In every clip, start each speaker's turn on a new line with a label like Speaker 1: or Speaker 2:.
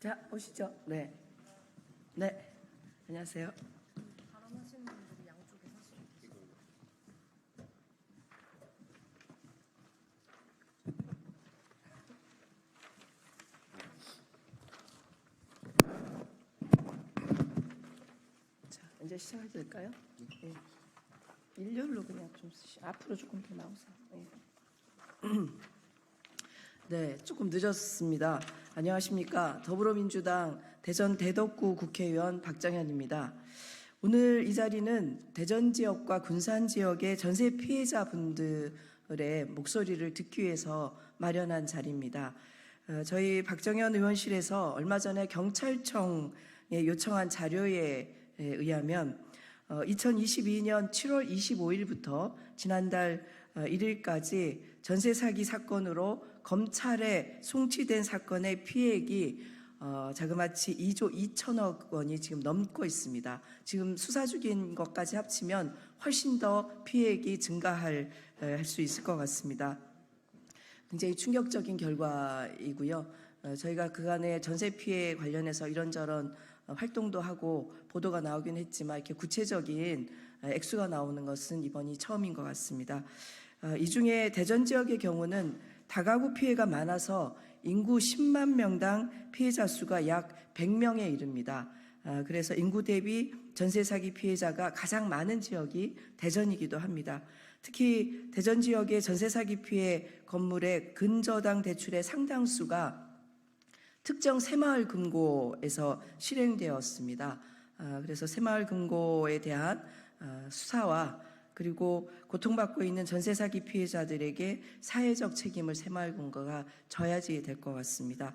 Speaker 1: 자, 오시죠. 네. 네. 안녕하세요.
Speaker 2: 발언하시는 분들이 양쪽에 사실 계시고.
Speaker 1: 자, 이제 시작해도 될까요? 네. 일렬로 그냥 좀 앞으로 조금 더 나오세요. 네. 네, 조금 늦었습니다. 안녕하십니까. 더불어민주당 대전 대덕구 국회의원 박정현입니다. 오늘 이 자리는 대전 지역과 군산 지역의 전세 피해자분들의 목소리를 듣기 위해서 마련한 자리입니다. 저희 박정현 의원실에서 얼마 전에 경찰청에 요청한 자료에 의하면 2022년 7월 25일부터 지난달 1일까지 전세 사기 사건으로 검찰에 송치된 사건의 피해액이 자그마치 2조 2천억 원이 지금 넘고 있습니다. 지금 수사 중인 것까지 합치면 훨씬 더 피해액이 증가할 수 있을 것 같습니다. 굉장히 충격적인 결과이고요. 저희가 그간의 전세 피해 관련해서 이런저런 활동도 하고 보도가 나오긴 했지만 이렇게 구체적인 액수가 나오는 것은 이번이 처음인 것 같습니다. 이 중에 대전 지역의 경우는 다가구 피해가 많아서 인구 10만 명당 피해자 수가 약 100명에 이릅니다. 그래서 인구 대비 전세 사기 피해자가 가장 많은 지역이 대전이기도 합니다. 특히 대전 지역의 전세 사기 피해 건물의 근저당 대출의 상당수가 특정 새마을 금고에서 실행되었습니다. 그래서 새마을 금고에 대한 수사와 그리고 고통받고 있는 전세 사기 피해자들에게 사회적 책임을 새마을금고가 져야지 될 것 같습니다.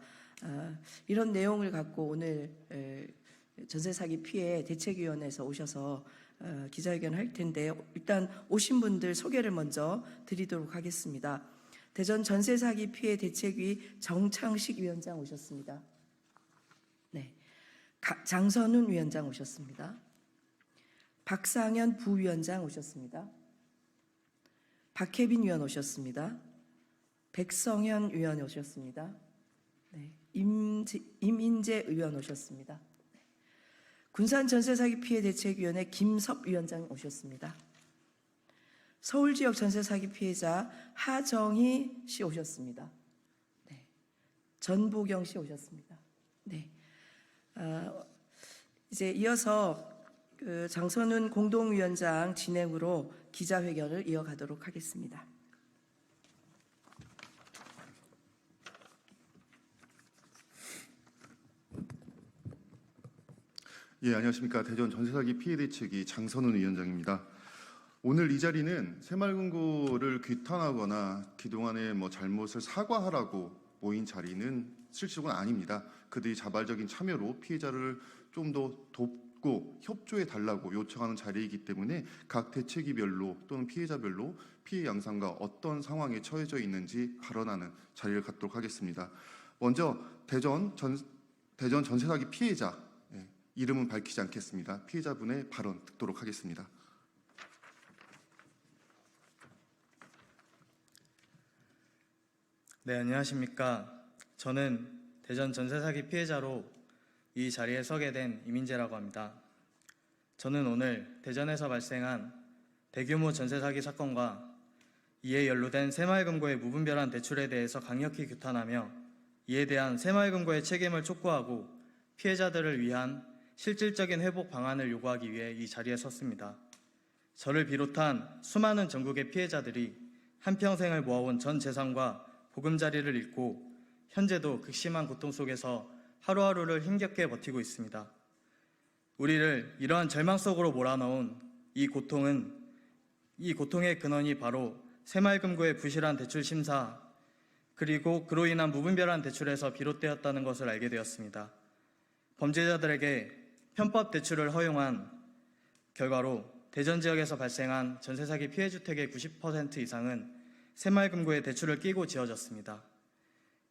Speaker 1: 이런 내용을 갖고 오늘 전세 사기 피해 대책위원회에서 오셔서 기자회견을 할 텐데 일단 오신 분들 소개를 먼저 드리도록 하겠습니다. 대전 전세 사기 피해 대책위 정창식 위원장 오셨습니다. 네, 장선훈 위원장 오셨습니다. 박상현 부위원장 오셨습니다. 박혜빈 위원 오셨습니다. 백성현 위원 오셨습니다. 네, 임인재 의원 오셨습니다. 네. 군산 전세 사기 피해 대책위원회 김섭 위원장 오셨습니다. 서울 지역 전세 사기 피해자 하정희 씨 오셨습니다. 네. 전보경 씨 오셨습니다. 네. 이제 이어서 장선훈 공동위원장 진행으로 기자회견을 이어가도록 하겠습니다.
Speaker 3: 예, 안녕하십니까. 대전 전세사기 피해 대책위 장선훈 위원장입니다. 오늘 이 자리는 새마을금고를 규탄하거나 그동안의 잘못을 사과하라고 모인 자리는 실적은 아닙니다. 그들이 자발적인 참여로 피해자를 좀 더 돕고 협조해 달라고 요청하는 자리이기 때문에 각 대책위별로 또는 피해자별로 피해 양상과 어떤 상황에 처해져 있는지 발언하는 자리를 갖도록 하겠습니다. 먼저 대전 전세사기 피해자, 이름은 밝히지 않겠습니다. 피해자분의 발언 듣도록 하겠습니다.
Speaker 4: 네, 안녕하십니까. 저는 대전 전세 사기 피해자로 이 자리에 서게 된 이민재라고 합니다. 저는 오늘 대전에서 발생한 대규모 전세 사기 사건과 이에 연루된 새마을금고의 무분별한 대출에 대해서 강력히 규탄하며 이에 대한 새마을금고의 책임을 촉구하고 피해자들을 위한 실질적인 회복 방안을 요구하기 위해 이 자리에 섰습니다. 저를 비롯한 수많은 전국의 피해자들이 한평생을 모아온 전 재산과 보금자리를 잃고 현재도 극심한 고통 속에서 하루하루를 힘겹게 버티고 있습니다. 우리를 이러한 절망 속으로 몰아넣은 이 고통의 근원이 바로 새마을금고의 부실한 대출 심사 그리고 그로 인한 무분별한 대출에서 비롯되었다는 것을 알게 되었습니다. 범죄자들에게 편법 대출을 허용한 결과로 대전 지역에서 발생한 전세 사기 피해 주택의 90% 이상은 새마을금고에 대출을 끼고 지어졌습니다.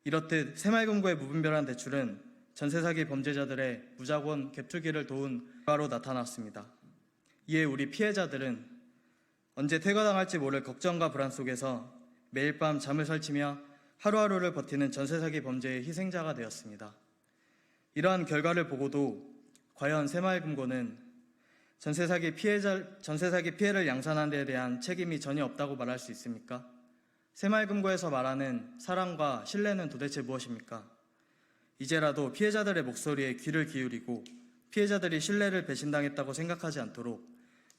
Speaker 4: 이렇듯 새마을금고의 무분별한 대출은 전세 사기 범죄자들의 무자본 갭투기를 도운 결과로 나타났습니다. 이에 우리 피해자들은 언제 퇴거당할지 모를 걱정과 불안 속에서 매일 밤 잠을 설치며 하루하루를 버티는 전세 사기 범죄의 희생자가 되었습니다. 이러한 결과를 보고도 과연 새마을금고는 전세 사기 피해를 양산한 데 대한 책임이 전혀 없다고 말할 수 있습니까? 새마을금고에서 말하는 사랑과 신뢰는 도대체 무엇입니까? 이제라도 피해자들의 목소리에 귀를 기울이고 피해자들이 신뢰를 배신당했다고 생각하지 않도록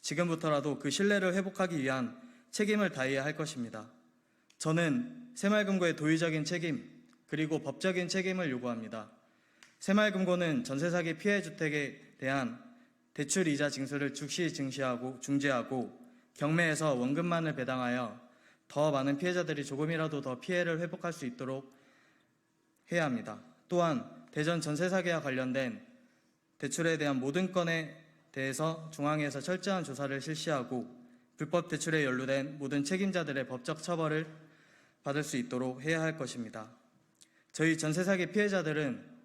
Speaker 4: 지금부터라도 그 신뢰를 회복하기 위한 책임을 다해야 할 것입니다. 저는 새마을금고의 도의적인 책임 그리고 법적인 책임을 요구합니다. 새마을금고는 전세사기 피해 주택에 대한 대출 이자 징수를 즉시 중지하고 경매에서 원금만을 배당하여 더 많은 피해자들이 조금이라도 더 피해를 회복할 수 있도록 해야 합니다. 또한 대전 전세사기와 관련된 대출에 대한 모든 건에 대해서 중앙에서 철저한 조사를 실시하고 불법 대출에 연루된 모든 책임자들의 법적 처벌을 받을 수 있도록 해야 할 것입니다. 저희 전세사기 피해자들은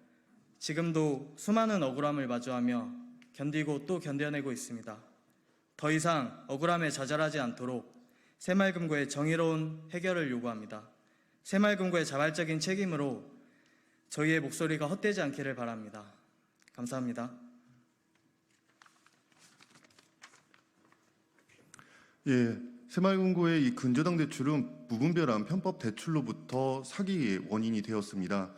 Speaker 4: 지금도 수많은 억울함을 마주하며 견디고 또 견뎌내고 있습니다. 더 이상 억울함에 좌절하지 않도록 새마을금고의 정의로운 해결을 요구합니다. 새마을금고의 자발적인 책임으로 저희의 목소리가 헛되지 않기를 바랍니다. 감사합니다.
Speaker 3: 예, 새마을금고의 이 근저당 대출은 무분별한 편법 대출로부터 사기의 원인이 되었습니다.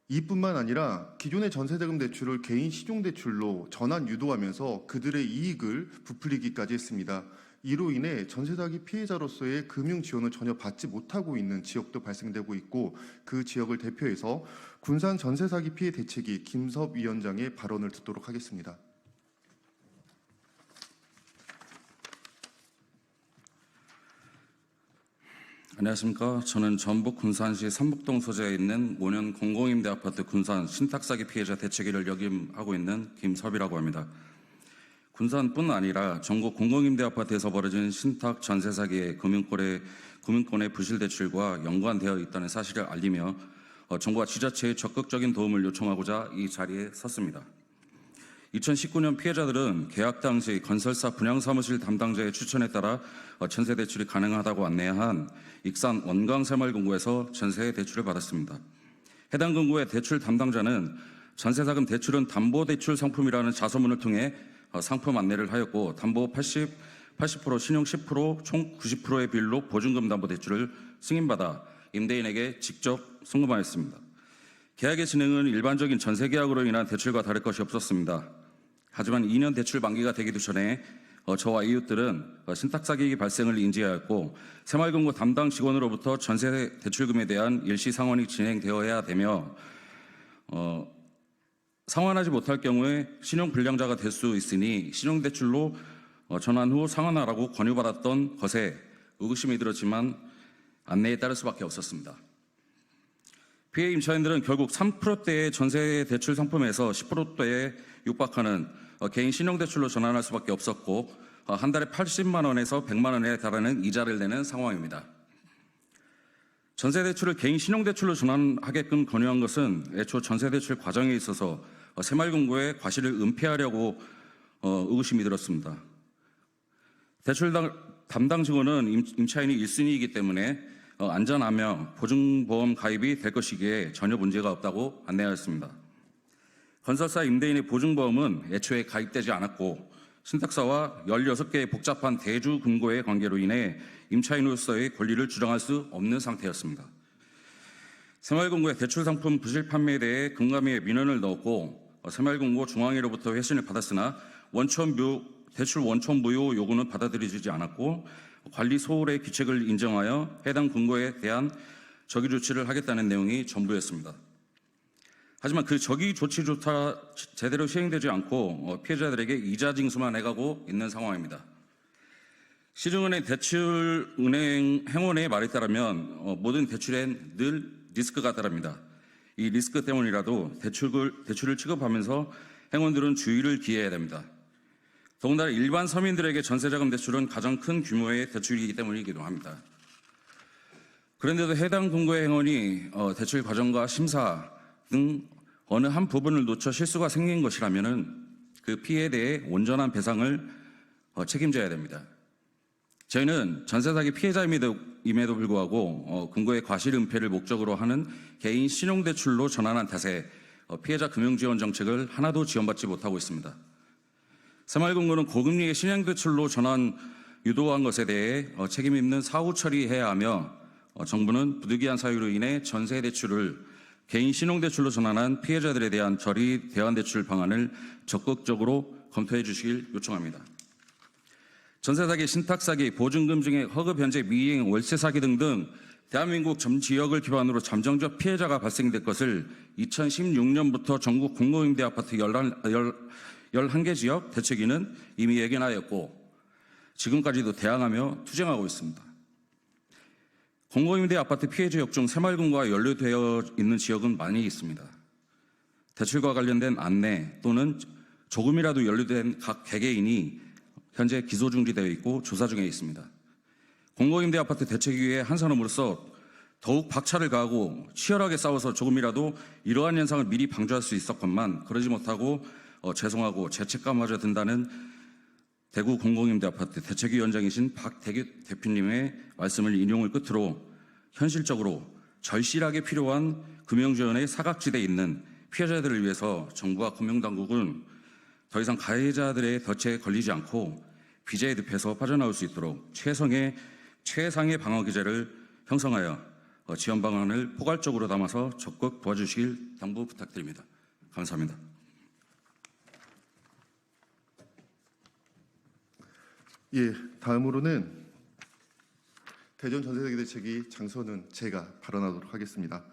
Speaker 3: 이뿐만 아니라 기존의 전세자금 대출을 개인 신용대출로 전환 유도하면서 그들의 이익을 부풀리기까지 했습니다. 이로 인해 전세사기 피해자로서의 금융 지원을 전혀 받지 못하고 있는 지역도 발생되고 있고 그 지역을 대표해서 군산 전세사기 피해 대책위 김섭 위원장의 발언을 듣도록 하겠습니다.
Speaker 5: 안녕하십니까. 저는 전북 군산시 삼북동 소재에 있는 5년 공공임대 아파트 군산 신탁사기 피해자 대책위를 역임하고 있는 김섭이라고 합니다. 군산뿐 아니라 전국 공공임대 아파트에서 벌어진 신탁 전세 사기의 금융권의 부실 대출과 연관되어 있다는 사실을 알리며 정부와 지자체의 적극적인 도움을 요청하고자 이 자리에 섰습니다. 2019년 피해자들은 계약 당시 건설사 분양사무실 담당자의 추천에 따라 전세 대출이 가능하다고 안내한 익산 원광새마을금고에서 전세 대출을 받았습니다. 해당 금고의 대출 담당자는 전세자금 대출은 담보대출 상품이라는 자서문을 통해 상품 안내를 하였고 담보 80%, 신용 10%, 총 90%의 비율로 보증금 담보 대출을 승인받아 임대인에게 직접 송금하였습니다. 계약의 진행은 일반적인 전세 계약으로 인한 대출과 다를 것이 없었습니다. 하지만 2년 대출 만기가 되기도 전에 저와 이웃들은 신탁 사기 발생을 인지하였고 새마을금고 담당 직원으로부터 전세 대출금에 대한 일시 상환이 진행되어야 되며 상환하지 못할 경우에 신용 불량자가 될 수 있으니 신용대출로 전환 후 상환하라고 권유받았던 것에 의구심이 들었지만 안내에 따를 수밖에 없었습니다. 피해 임차인들은 결국 3%대의 전세 대출 상품에서 10%대에 육박하는 개인 신용대출로 전환할 수밖에 없었고 한 달에 80만 원에서 100만 원에 달하는 이자를 내는 상황입니다. 전세대출을 개인 신용대출로 전환하게끔 권유한 것은 애초 전세대출 과정에 있어서 새마을금고의 과실을 은폐하려고 의구심이 들었습니다. 대출 담당 직원은 임차인이 1순위이기 때문에 안전하며 보증보험 가입이 될 것이기에 전혀 문제가 없다고 안내하였습니다. 건설사 임대인의 보증보험은 애초에 가입되지 않았고 신탁사와 16개의 복잡한 대주 금고의 관계로 인해 임차인으로서의 권리를 주장할 수 없는 상태였습니다. 새마을금고의 대출 상품 부실 판매에 대해 금감위에 민원을 넣었고 새마을금고 중앙회로부터 회신을 받았으나 대출 원천 무효 요구는 받아들여지지 않았고 관리 소홀의 규칙을 인정하여 해당 금고에 대한 적의 조치를 하겠다는 내용이 전부였습니다. 하지만 그 적의 조치조차 제대로 시행되지 않고 피해자들에게 이자 징수만 해가고 있는 상황입니다. 시중은행 대출은행 행원의 말에 따르면 모든 대출엔 늘 리스크가 따릅니다. 이 리스크 때문이라도 대출을 취급하면서 행원들은 주의를 기해야 됩니다. 더군다나 일반 서민들에게 전세자금 대출은 가장 큰 규모의 대출이기 때문이기도 합니다. 그런데도 해당 금고의 행원이 대출 과정과 심사 등 어느 한 부분을 놓쳐 실수가 생긴 것이라면 그 피해에 대해 온전한 배상을 책임져야 됩니다. 저희는 전세사기 피해자임에도 불구하고 금고의 과실 은폐를 목적으로 하는 개인 신용대출로 전환한 탓에 피해자 금융지원 정책을 하나도 지원받지 못하고 있습니다. 새마을금고는 고금리의 신용대출로 전환 유도한 것에 대해 책임 있는 사후 처리해야 하며 정부는 부득이한 사유로 인해 전세 대출을 개인 신용대출로 전환한 피해자들에 대한 저리 대환대출 방안을 적극적으로 검토해 주시길 요청합니다. 전세 사기, 신탁 사기, 보증금 증액, 허급 변제, 미행, 월세 사기 등등 대한민국 전 지역을 기반으로 잠정적 피해자가 발생될 것을 2016년부터 전국 공공임대 아파트 11개 지역 대책위는 이미 예견하였고 지금까지도 대항하며 투쟁하고 있습니다. 공공임대 아파트 피해 지역 중 새마을금고와 연루되어 있는 지역은 많이 있습니다. 대출과 관련된 안내 또는 조금이라도 연루된 각 개개인이 현재 기소 중지되어 있고 조사 중에 있습니다. 공공임대 아파트 대책위의 한 사람으로서 더욱 박차를 가하고 치열하게 싸워서 조금이라도 이러한 현상을 미리 방지할 수 있었건만 그러지 못하고 죄송하고 죄책감마저 든다는 대구 공공임대 아파트 대책위원장이신 박대규 대표님의 말씀을 인용을 끝으로 현실적으로 절실하게 필요한 금융지원의 사각지대에 있는 피해자들을 위해서 정부와 금융당국은 더 이상 가해자들의 덫에 걸리지 않고 비자의 늪에서 빠져나올 수 있도록 최상의 방어 기제를 형성하여 지원 방안을 포괄적으로 담아서 적극 도와주시길 당부 부탁드립니다. 감사합니다.
Speaker 3: 예, 다음으로는 대전 전세사기 대책위 장선은 제가 발언하도록 하겠습니다.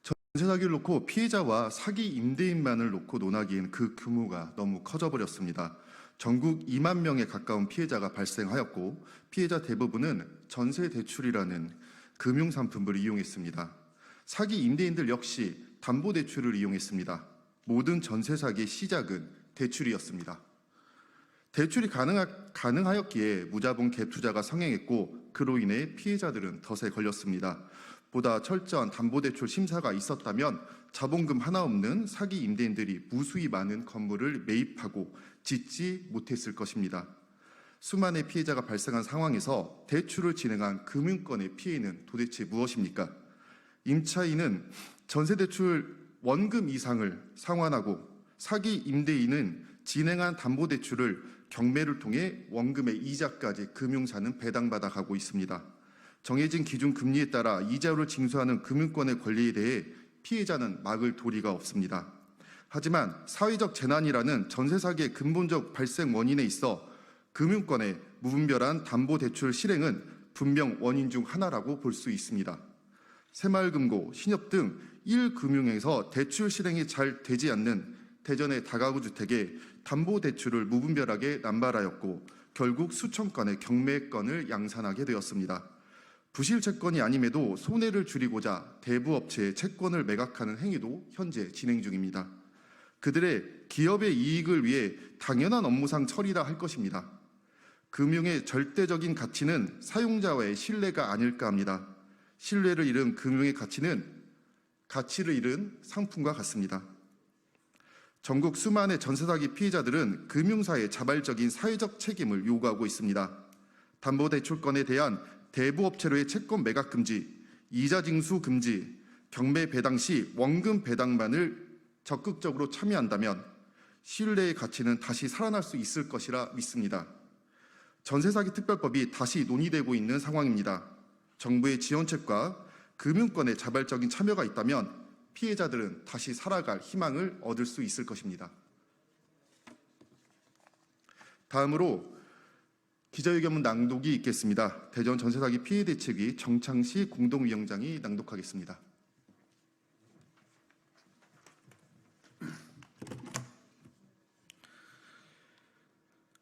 Speaker 3: 전세 사기를 놓고 피해자와 사기 임대인만을 놓고 논하기엔 그 규모가 너무 커져버렸습니다. 전국 2만 명에 가까운 피해자가 발생하였고 피해자 대부분은 전세 대출이라는 금융상품을 이용했습니다. 사기 임대인들 역시 담보대출을 이용했습니다. 모든 전세 사기의 시작은 대출이었습니다. 대출이 가능하였기에 무자본 갭 투자가 성행했고 그로 인해 피해자들은 덫에 걸렸습니다. 보다 철저한 담보대출 심사가 있었다면 자본금 하나 없는 사기 임대인들이 무수히 많은 건물을 매입하고 짓지 못했을 것입니다. 수많은 피해자가 발생한 상황에서 대출을 진행한 금융권의 피해는 도대체 무엇입니까? 임차인은 전세대출 원금 이상을 상환하고 사기 임대인은 진행한 담보대출을 경매를 통해 원금의 이자까지 금융사는 배당받아 가고 있습니다. 정해진 기준 금리에 따라 이자율을 징수하는 금융권의 권리에 대해 피해자는 막을 도리가 없습니다. 하지만 사회적 재난이라는 전세 사기의 근본적 발생 원인에 있어 금융권의 무분별한 담보대출 실행은 분명 원인 중 하나라고 볼 수 있습니다. 새마을금고, 신협 등 1금융에서 대출 실행이 잘 되지 않는 대전의 다가구 주택에 담보대출을 무분별하게 남발하였고 결국 수천 건의 경매건을 양산하게 되었습니다. 부실 채권이 아님에도 손해를 줄이고자 대부업체에 채권을 매각하는 행위도 현재 진행 중입니다. 그들의 기업의 이익을 위해 당연한 업무상 처리라 할 것입니다. 금융의 절대적인 가치는 사용자와의 신뢰가 아닐까 합니다. 신뢰를 잃은 금융의 가치는 가치를 잃은 상품과 같습니다. 전국 수많은 전세사기 피해자들은 금융사의 자발적인 사회적 책임을 요구하고 있습니다. 담보대출건에 대한 대부업체로의 채권 매각 금지, 이자 징수 금지, 경매 배당 시 원금 배당만을 적극적으로 참여한다면 신뢰의 가치는 다시 살아날 수 있을 것이라 믿습니다. 전세사기 특별법이 다시 논의되고 있는 상황입니다. 정부의 지원책과 금융권의 자발적인 참여가 있다면 피해자들은 다시 살아갈 희망을 얻을 수 있을 것입니다. 다음으로 기자회견문 낭독이 있겠습니다. 대전 전세사기 피해 대책위 정창시 공동위원장이 낭독하겠습니다.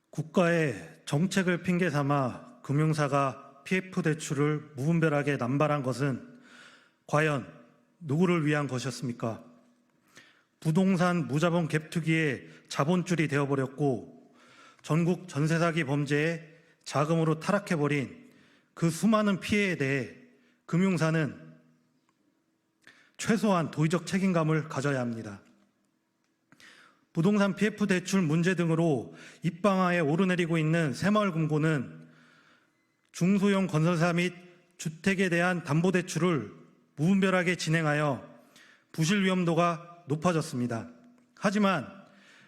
Speaker 6: 국가의 정책을 핑계 삼아 금융사가 PF 대출을 무분별하게 남발한 것은 과연 누구를 위한 것이었습니까? 부동산 무자본 갭 투기의 자본줄이 되어버렸고 전국 전세사기 범죄에 자금으로 타락해버린 그 수많은 피해에 대해 금융사는 최소한 도의적 책임감을 가져야 합니다. 부동산 PF 대출 문제 등으로 입방아에 오르내리고 있는 새마을금고는 중소형 건설사 및 주택에 대한 담보대출을 무분별하게 진행하여 부실 위험도가 높아졌습니다. 하지만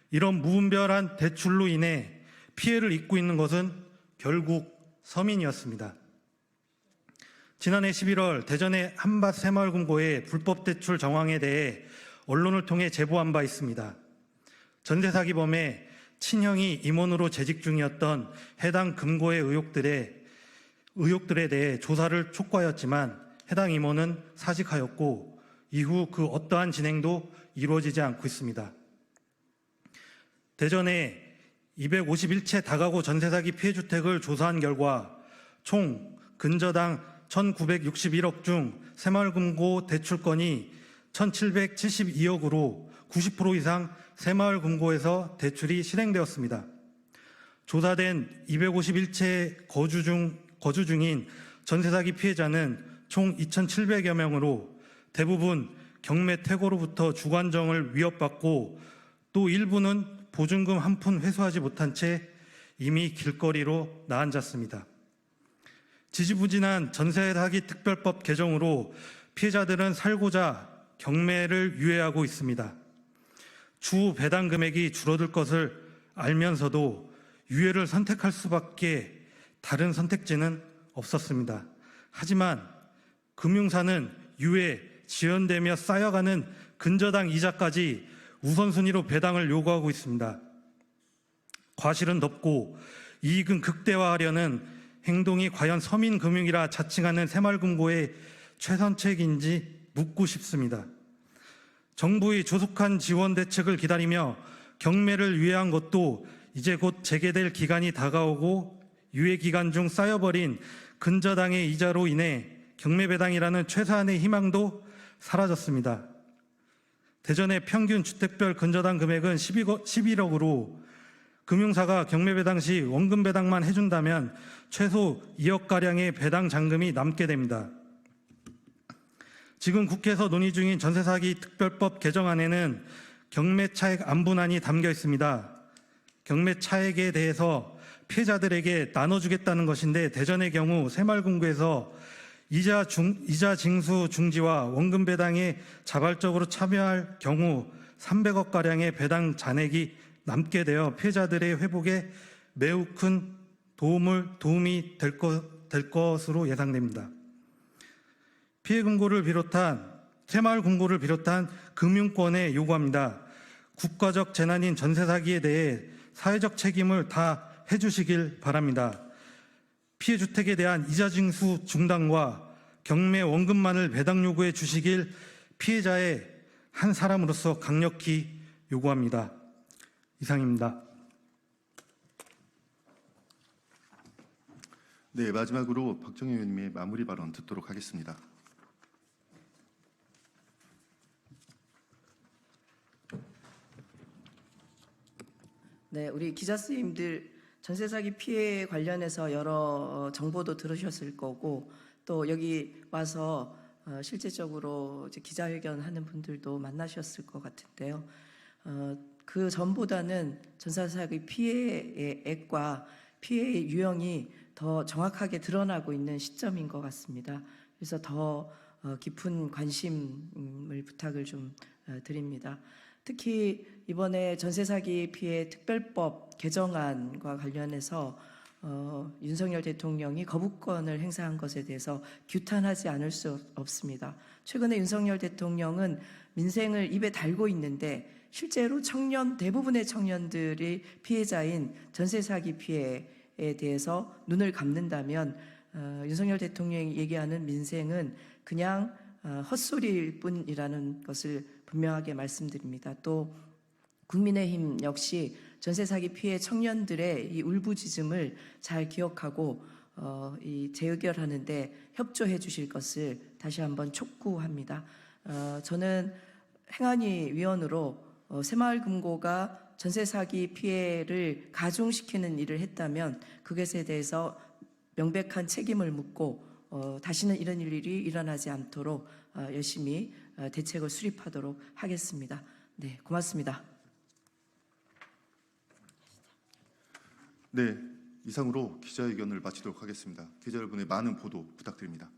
Speaker 6: 이런 무분별한 대출로 인해 피해를 입고 있는 것은 결국 서민이었습니다. 지난해 11월 대전의 한밭 새마을금고의 불법 대출 정황에 대해 언론을 통해 제보한 바 있습니다. 전세 사기범의 친형이 임원으로 재직 중이었던 해당 금고의 의혹들에 대해 조사를 촉구하였지만 해당 임원은 사직하였고 이후 그 어떠한 진행도 이루어지지 않고 있습니다. 대전에 251채 다가구 전세사기 피해주택을 조사한 결과 총 근저당 1,961억 중 새마을금고 대출건이 1,772억으로 90% 이상 새마을금고에서 대출이 실행되었습니다. 조사된 251채 거주 중인 전세사기 피해자는 총 2,700여 명으로 대부분 경매 퇴거로부터 주관정을 위협받고 또 일부는 보증금 한 푼 회수하지 못한 채 이미 길거리로 나앉았습니다. 지지부진한 전세사기 특별법 개정으로 피해자들은 살고자 경매를 유예하고 있습니다. 주 배당 금액이 줄어들 것을 알면서도 유예를 선택할 수밖에 다른 선택지는 없었습니다. 하지만 금융사는 유예, 지연되며 쌓여가는 근저당 이자까지 우선순위로 배당을 요구하고 있습니다. 과실은 덮고 이익은 극대화하려는 행동이 과연 서민금융이라 자칭하는 새마을금고의 최선책인지 묻고 싶습니다. 정부의 조속한 지원 대책을 기다리며 경매를 유예한 것도 이제 곧 재개될 기간이 다가오고 유예 기간 중 쌓여버린 근저당의 이자로 인해 경매 배당이라는 최소한의 희망도 사라졌습니다. 대전의 평균 주택별 근저당 금액은 11억으로 금융사가 경매 배당 시 원금 배당만 해준다면 최소 2억가량의 배당 잔금이 남게 됩니다. 지금 국회에서 논의 중인 전세사기 특별법 개정안에는 경매 차액 안분안이 담겨 있습니다. 경매 차액에 대해서 피해자들에게 나눠주겠다는 것인데 대전의 경우 새마을금고에서 이자 징수 중지와 원금 배당에 자발적으로 참여할 경우 300억가량의 배당 잔액이 남게 되어 피해자들의 회복에 매우 큰 도움이 될 것으로 예상됩니다. 새마을금고를 비롯한 금융권에 요구합니다. 국가적 재난인 전세사기에 대해 사회적 책임을 다 해주시길 바랍니다. 피해 주택에 대한 이자 징수 중단과 경매 원금만을 배당 요구해 주시길 피해자의 한 사람으로서 강력히 요구합니다. 이상입니다.
Speaker 3: 네, 마지막으로 박정희 의원님의 마무리 발언 듣도록 하겠습니다.
Speaker 1: 네, 우리 기자 선생님들 전세 사기 피해 관련해서 여러 정보도 들으셨을 거고 또 여기 와서 실제적으로 이제 기자회견 하는 분들도 만나셨을 것 같은데요. 그 전보다는 전세 사기 피해의 액과 피해의 유형이 더 정확하게 드러나고 있는 시점인 것 같습니다. 그래서 더 깊은 관심을 부탁을 좀 드립니다. 특히 이번에 전세 사기 피해 특별법 개정안과 관련해서 윤석열 대통령이 거부권을 행사한 것에 대해서 규탄하지 않을 수 없습니다. 최근에 윤석열 대통령은 민생을 입에 달고 있는데 실제로 대부분의 청년들이 피해자인 전세 사기 피해에 대해서 눈을 감는다면 윤석열 대통령이 얘기하는 민생은 그냥 헛소리일 뿐이라는 것을 분명하게 말씀드립니다. 또 국민의힘 역시 전세 사기 피해 청년들의 이 울부짖음을 잘 기억하고 이 재의결하는데 협조해 주실 것을 다시 한번 촉구합니다. 저는 행안위 위원으로 새마을금고가 전세 사기 피해를 가중시키는 일을 했다면 그것에 대해서 명백한 책임을 묻고 다시는 이런 일이 일어나지 않도록 열심히 대책을 수립하도록 하겠습니다. 네, 고맙습니다.
Speaker 3: 네, 이상으로 기자회견을 마치도록 하겠습니다. 기자 여러분의 많은 보도 부탁드립니다.